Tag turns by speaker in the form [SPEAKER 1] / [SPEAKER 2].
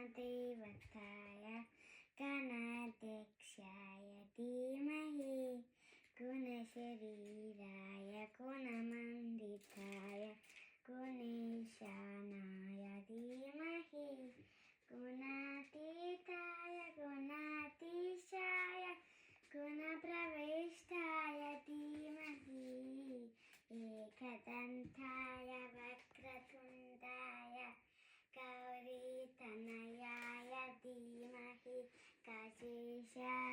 [SPEAKER 1] गणदेवताय गणाध्यक्षाय धीमहि गुणशरीराय गुणमण्डिताय गुणेशानाय धीमहि गुणातीताय गुणातीशाय गुणप्रविष्टाय धीमहि एकदन्ताय वक्रतुण्डाय गौरीतनयाय धीमहि गजेशाय